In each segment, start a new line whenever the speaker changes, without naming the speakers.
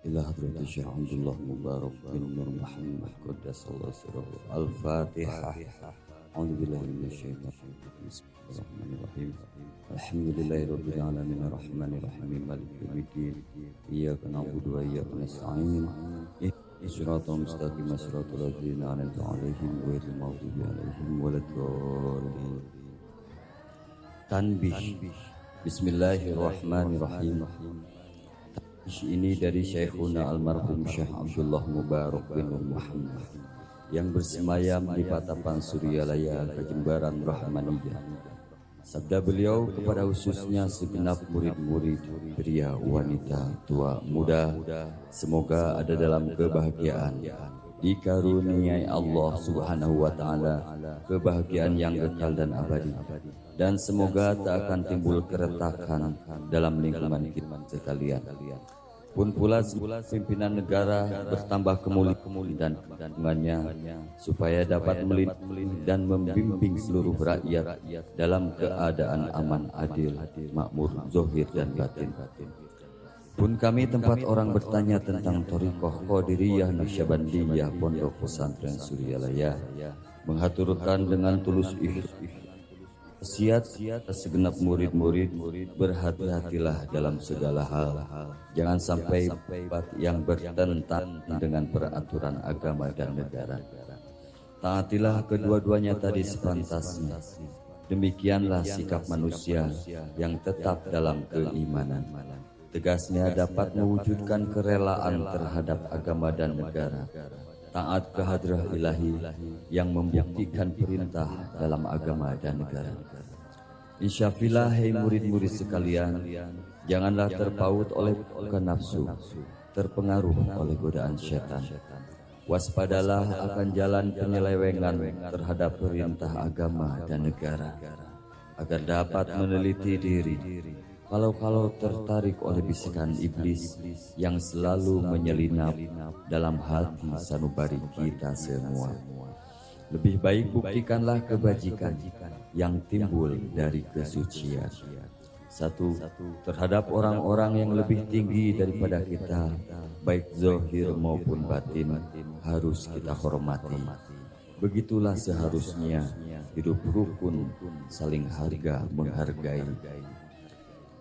إلى حضرة الشيخ عبد الله مبارك بن نور محمد قدس الله سره. الفاتحة. أعوذ بالله من الشيطان الرجيم. بسم الله الرحمن الرحيم. الحمد لله رب العالمين الرحمن الرحيم مالك يوم الدين. إياك نعبد وإياك نستعين. صراط مستقيم صراط الذين أنعمت عليهم غير المغضوب عليهم ولا الضالين. Tanbih. Bismillahirrahmanirrahim. Ini dari Syekhuna almarhum Syekh Abdullah Mubarak bin Muhammad yang bersemayam di Patapan Suryalaya, Kejembaran Rahmaniyah. Sabda beliau kepada khususnya segenap murid-murid, pria, wanita, tua, muda, semoga ada dalam kebahagiaan, dikaruniai Allah Subhanahu wa Ta'ala kebahagiaan yang kekal dan abadi, dan semoga tak akan timbul keretakan dalam lingkungan kita sekalian. Pun pula pimpinan negara bertambah kemuli dan keuntungannya, supaya dapat melindungi dan membimbing seluruh rakyat dalam keadaan aman, adil, makmur, zahir dan batin. Pun kami tempat orang bertanya tentang Thariqah Qadiriyah Naqsyabandiyah Pondok Pesantren Suryalaya, menghaturkan dengan tulus ikhlas wasiat segenap murid-murid, berhati-hatilah dalam segala hal. Jangan sampai yang bertentangan dengan peraturan agama dan negara. Taatilah kedua-duanya tadi sepantasnya. Demikianlah sikap manusia yang tetap dalam keimanan. Tegasnya dapat mewujudkan kerelaan terhadap agama dan negara. Taat ke hadrah ilahi yang membuktikan perintah dalam agama dan negara. Insyaallah, hai murid-murid sekalian, janganlah terpaut oleh nafsu, terpengaruh oleh godaan syaitan. Waspadalah akan jalan penyelewengan terhadap perintah agama dan negara, agar dapat meneliti diri kalau tertarik oleh bisikan iblis yang selalu menyelinap dalam hati sanubari kita semua. Lebih baik buktikanlah kebajikan yang timbul dari kesucian. Satu, terhadap orang-orang yang lebih tinggi daripada kita, baik zahir maupun batin, harus kita hormati. Begitulah seharusnya hidup rukun, saling harga menghargai.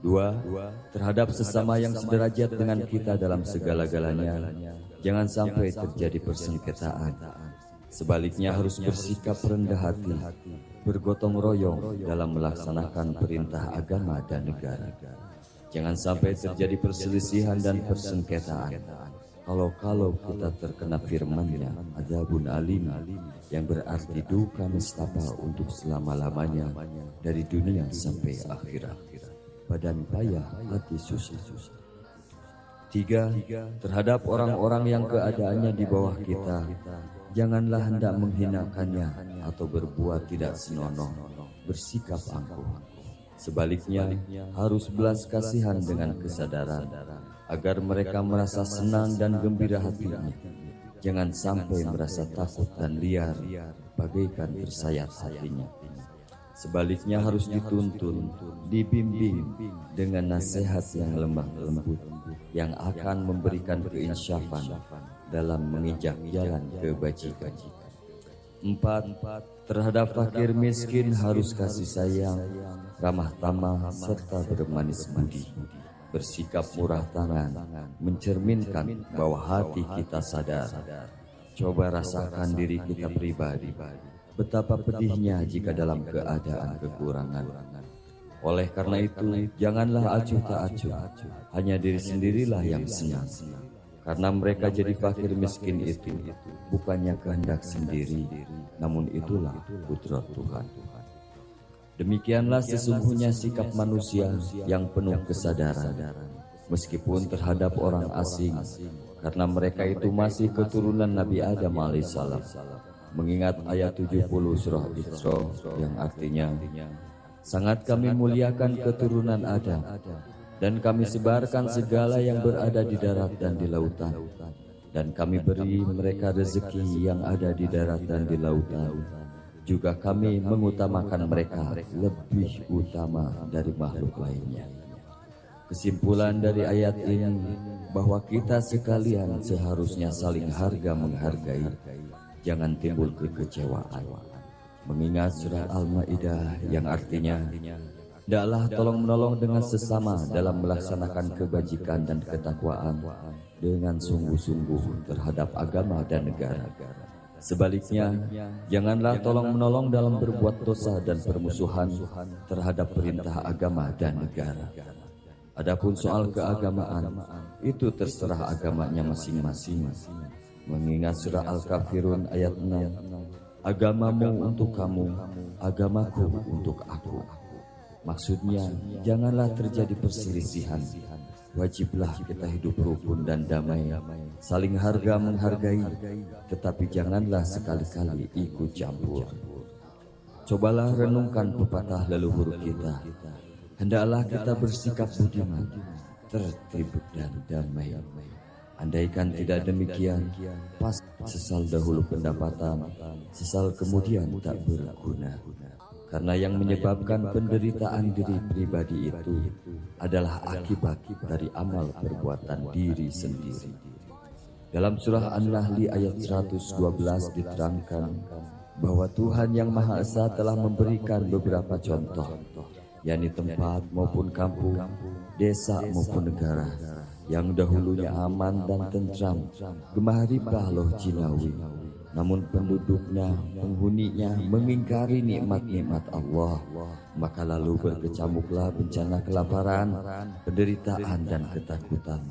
Dua, terhadap sesama yang sederajat dengan kita dalam segala-galanya, jangan sampai terjadi persengketaan. Sebaliknya harus bersikap rendah hati, bergotong royong dalam melaksanakan perintah agama dan negara. Jangan sampai terjadi perselisihan dan persengketaan. Kalau kita terkena firman-Nya, adzabun alim, yang berarti duka nestapa untuk selama-lamanya dari dunia sampai akhirat. Badan payah, hati susah. Tiga, terhadap orang-orang yang keadaannya di bawah kita, janganlah hendak menghinakannya atau berbuat tidak senonoh, bersikap angkuh. Sebaliknya, harus belas kasihan dengan kesadaran, agar mereka merasa senang dan gembira hatinya. Jangan sampai merasa takut dan liar, bagaikan tersayat hatinya. Sebaliknya harus dituntun, dibimbing dengan nasihat yang lemah lembut, yang akan memberikan keinsyafan dalam menginjak jalan kebajikan. Empat, terhadap fakir miskin harus kasih sayang, ramah tamah, serta bermanis budi. Bersikap murah tangan, mencerminkan bahwa hati kita sadar. Coba rasakan diri kita pribadi, betapa pedihnya jika dalam keadaan kekurangan. Oleh karena itu, janganlah acuh tak acuh, hanya diri sendirilah yang senang. Karena mereka jadi fakir miskin itu bukannya kehendak sendiri, namun itulah kudrat Tuhan. Demikianlah sesungguhnya sikap manusia yang penuh kesadaran, meskipun terhadap orang asing, karena mereka itu masih keturunan Nabi Adam alaihissalam. Mengingat ayat 70 surah Isra yang artinya, sangat kami muliakan keturunan Adam, dan kami sebarkan segala yang berada di darat dan di lautan, dan kami beri mereka rezeki yang ada di darat dan di lautan. Juga kami mengutamakan mereka lebih utama dari makhluk lainnya. Kesimpulan dari ayat ini bahwa kita sekalian seharusnya saling harga menghargai, jangan timbul kekecewaan. Mengingat surah Al-Maidah yang artinya, hendaklah tolong menolong dengan sesama dalam melaksanakan kebajikan dan ketakwaan dengan sungguh-sungguh terhadap agama dan negara. Sebaliknya, janganlah tolong menolong dalam berbuat dosa dan permusuhan terhadap perintah agama dan negara. Adapun soal keagamaan, itu terserah agamanya masing-masing. Mengingat surah Al-Kafirun ayat 6, agamamu untuk kamu, agamaku untuk aku. Maksudnya, janganlah terjadi perselisihan. Wajiblah kita hidup rukun dan damai, saling harga menghargai, tetapi janganlah sekali-kali ikut campur. Cobalah renungkan pepatah leluhur kita. Hendaklah kita bersikap budiman, tertib dan damai. Andaikan tidak demikian, pas sesal dahulu pendapatan, sesal kemudian tak berguna. Karena yang menyebabkan penderitaan diri pribadi itu adalah akibat dari amal perbuatan diri sendiri. Dalam surah An-Nahl ayat 112 diterangkan bahwa Tuhan yang Maha Esa telah memberikan beberapa contoh, yakni tempat maupun kampung, desa maupun negara, yang dahulunya aman dan tentram, gemah ripah loh jinawi. Namun penduduknya, penghuninya mengingkari nikmat-nikmat Allah, maka lalu berkecamuklah bencana kelaparan, penderitaan dan ketakutan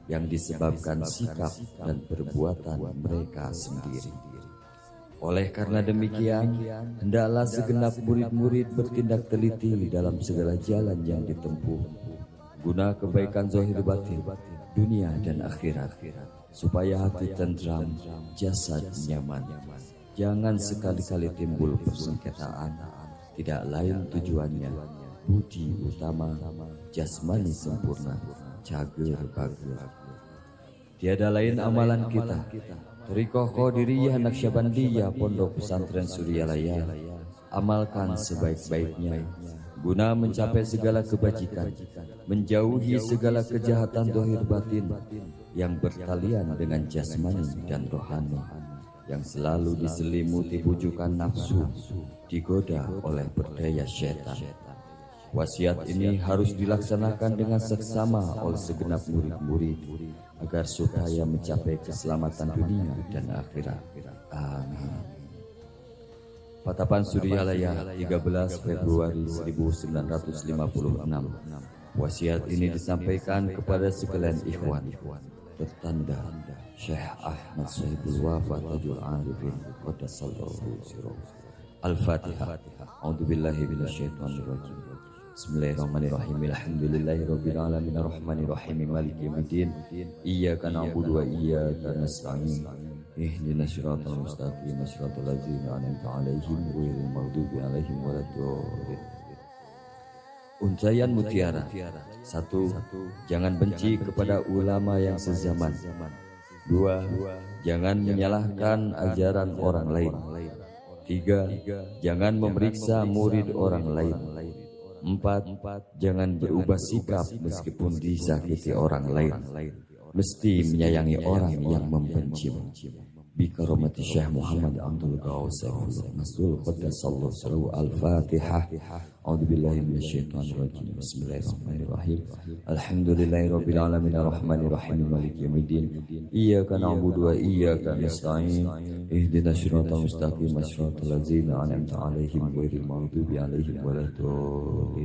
yang disebabkan sikap dan perbuatan mereka sendiri. Oleh karena demikian, hendaklah segenap murid-murid bertindak teliti dalam segala jalan yang ditempuh, guna kebaikan zahir batin, dunia dan akhirat, supaya hati tentram, jasad nyaman. Jangan sekali-kali timbul persengketaan, tidak lain tujuannya budi utama, jasmani sempurna, cager bager. Tiada lain amalan kita, Thariqah Qadiriyah Naqsyabandiyah Pondok Pesantren Suryalaya, amalkan sebaik-baiknya guna mencapai segala kebajikan, menjauhi segala kejahatan zahir batin yang bertalian dengan jasmani dan rohani, yang selalu diselimuti bujukan nafsu, digoda oleh berdaya syaitan. Wasiat ini harus dilaksanakan dengan seksama oleh segenap murid-murid agar supaya mencapai keselamatan dunia dan akhirat. Amin. Patapan Suryalaya 13 Februari 1956. Wasiat ini disampaikan kepada sekalian ikhwan. Tertanda Syekh Ahmad Sahibul Wafa Tajul Arifin Qaddasallahu sirruh. Al-Fatihah. A'udzubillahi minasyaitonirrajim. Bismillahirrahmanirrahim. Alhamdulillahirabbil alamin arrahmanirrahim maliki yaumiddin. Iyyaka na'budu wa iyyaka nasta'in. Ihdinas siratal mustaqim, siratal ladzina an'amta 'alaihim ghairil maghdubi 'alaihim waladdallin. Untaian mutiara. 1. Jangan benci kepada ulama yang sezaman. 2. Jangan menyalahkan ajaran orang lain. 3. Jangan memeriksa murid orang lain. 4. Jangan berubah sikap meskipun disakiti orang lain. Mesti menyayangi orang yang membencimu. Bikaromati Syekh Muhammad Abdul Ghaus Mas'ul Qaddasallahu sirruh. Al-Fatihah. A'udzubillahi minasyaitonirrajim. Bismillahirrahmanirrahim. Alhamdulillahirabbil alamin arrahmanirrahim maliki yaumiddin. Iyyaka na'budu wa iyyaka nasta'in. Ihdinas siratal mustaqim, siratal ladzina an'amta 'alaihim ghairil maghdubi 'alaihim waladdallin.